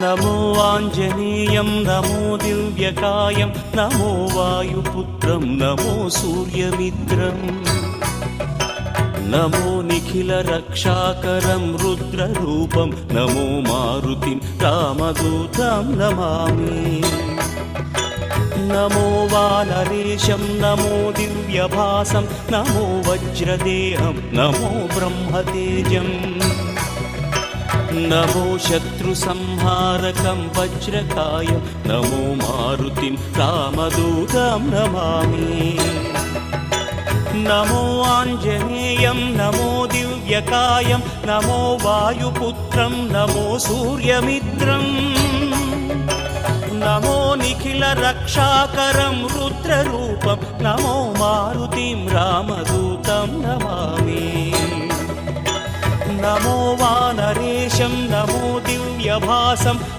नमो आञ्जनेयं नमो दिव्यकायं नमो वायुपुत्रं नमो सूर्यमित्रम् नमो निखिलरक्षाकरं रुद्ररूपं नमो मारुतिं रामदूतं Namami. नमो वानरेशं नमो दिव्यभासं नमो वज्रदेहं नमो ब्रह्मतेजम् नमो शत्रुसंहारकं वज्रकायं नमो मारुतिं रामदूतं Namami. नमो आञ्जनेयं नमो दिव्यकायं नमो वायुपुत्रं नमो सूर्यमित्रम् नमो निखिलरक्षाकरं रुद्ररूपं नमो मारुतिं रामदूतं Namami. नमो वानरेशं नमो दिव्यभासं